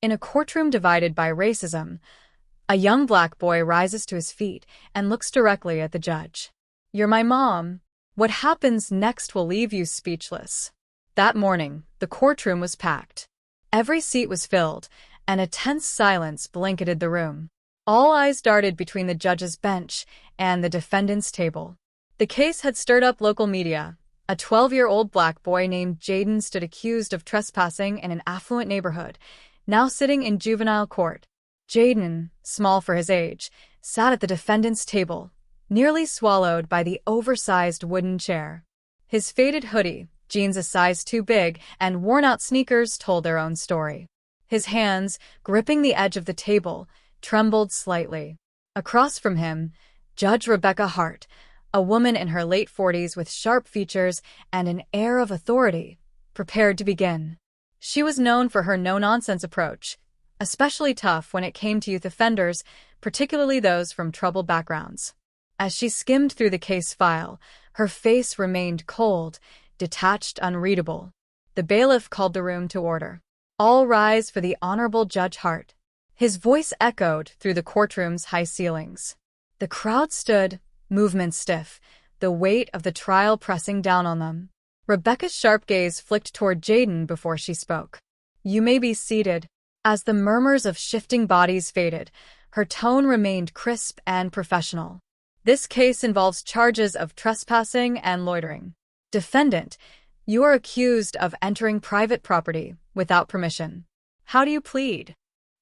In a courtroom divided by racism, a young black boy rises to his feet and looks directly at the judge. "You're my mom. What happens next will leave you speechless." That morning, the courtroom was packed. Every seat was filled, and a tense silence blanketed the room. All eyes darted between the judge's bench and the defendant's table. The case had stirred up local media. A 12-year-old black boy named Jaden stood accused of trespassing in an affluent neighborhood, now sitting in juvenile court. Jaden, small for his age, sat at the defendant's table, nearly swallowed by the oversized wooden chair. His faded hoodie, jeans a size too big, and worn-out sneakers told their own story. His hands, gripping the edge of the table, trembled slightly. Across from him, Judge Rebecca Hart, a woman in her late 40s with sharp features and an air of authority, prepared to begin. She was known for her no-nonsense approach, especially tough when it came to youth offenders, particularly those from troubled backgrounds. As she skimmed through the case file, her face remained cold, detached, unreadable. The bailiff called the room to order. "All rise for the Honorable Judge Hart." His voice echoed through the courtroom's high ceilings. The crowd stood, movements stiff, the weight of the trial pressing down on them. Rebecca's sharp gaze flicked toward Jaden before she spoke. "You may be seated." As the murmurs of shifting bodies faded, her tone remained crisp and professional. "This case involves charges of trespassing and loitering. Defendant, you are accused of entering private property without permission. How do you plead?"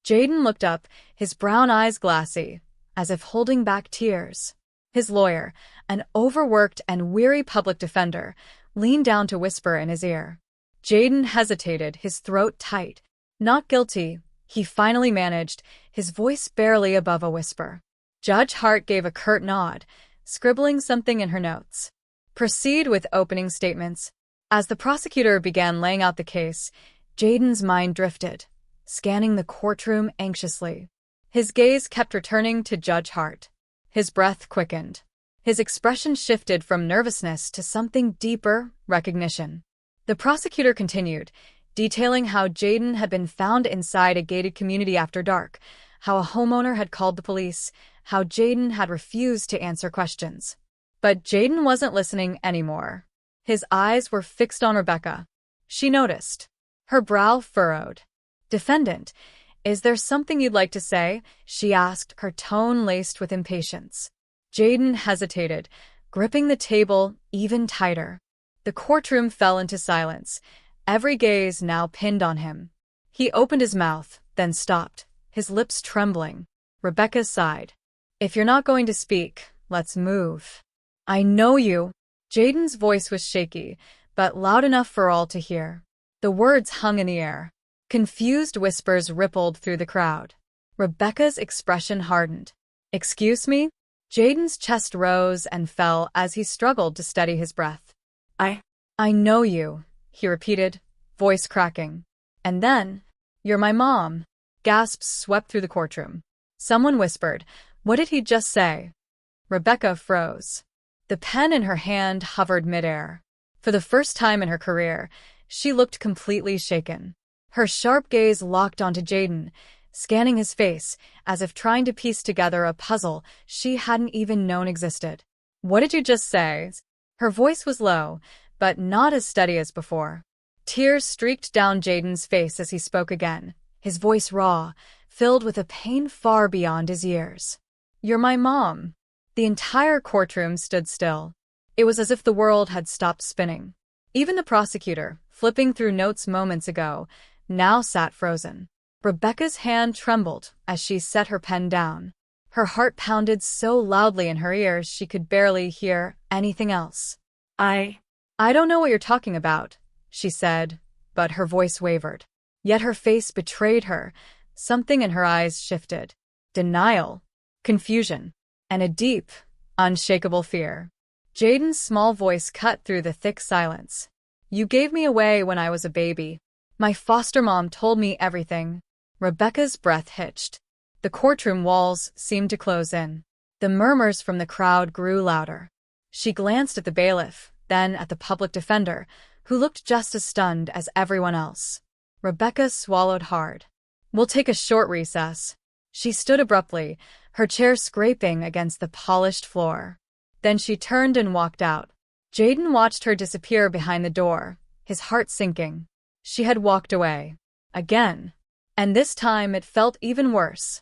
Jaden looked up, his brown eyes glassy, as if holding back tears. His lawyer, an overworked and weary public defender, leaned down to whisper in his ear. Jaden hesitated, his throat tight. "Not guilty," he finally managed, his voice barely above a whisper. Judge Hart gave a curt nod, scribbling something in her notes. "Proceed with opening statements." As the prosecutor began laying out the case, Jaden's mind drifted, scanning the courtroom anxiously. His gaze kept returning to Judge Hart. His breath quickened. His expression shifted from nervousness to something deeper, recognition. The prosecutor continued, detailing how Jaden had been found inside a gated community after dark, how a homeowner had called the police, how Jaden had refused to answer questions. But Jaden wasn't listening anymore. His eyes were fixed on Rebecca. She noticed. Her brow furrowed. "Defendant, is there something you'd like to say?" she asked, her tone laced with impatience. Jaden hesitated, gripping the table even tighter. The courtroom fell into silence, every gaze now pinned on him. He opened his mouth, then stopped, his lips trembling. Rebecca sighed. "If you're not going to speak, let's move." "I know you." Jaden's voice was shaky, but loud enough for all to hear. The words hung in the air. Confused whispers rippled through the crowd. Rebecca's expression hardened. "Excuse me?" Jaden's chest rose and fell as he struggled to steady his breath. I know you," he repeated, voice cracking. And then, "You're my mom." Gasps swept through the courtroom. Someone whispered, "What did he just say?" Rebecca froze. The pen in her hand hovered midair. For the first time in her career, she looked completely shaken. Her sharp gaze locked onto Jaden, scanning his face as if trying to piece together a puzzle she hadn't even known existed. "What did you just say?" Her voice was low, but not as steady as before. Tears streaked down Jaden's face as he spoke again, his voice raw, filled with a pain far beyond his years. "You're my mom." The entire courtroom stood still. It was as if the world had stopped spinning. Even the prosecutor, flipping through notes moments ago, now sat frozen. Rebecca's hand trembled as she set her pen down. Her heart pounded so loudly in her ears she could barely hear anything else. I don't know what you're talking about," she said, but her voice wavered. Yet her face betrayed her. Something in her eyes shifted. Denial, confusion, and a deep, unshakable fear. Jaden's small voice cut through the thick silence. "You gave me away when I was a baby. My foster mom told me everything." Rebecca's breath hitched. The courtroom walls seemed to close in. The murmurs from the crowd grew louder. She glanced at the bailiff, then at the public defender, who looked just as stunned as everyone else. Rebecca swallowed hard. We'll take a short recess. She stood abruptly, her chair scraping against the polished floor. Then she turned and walked out. Jaden watched her disappear behind the door, his heart sinking. She had walked away. Again. And this time it felt even worse.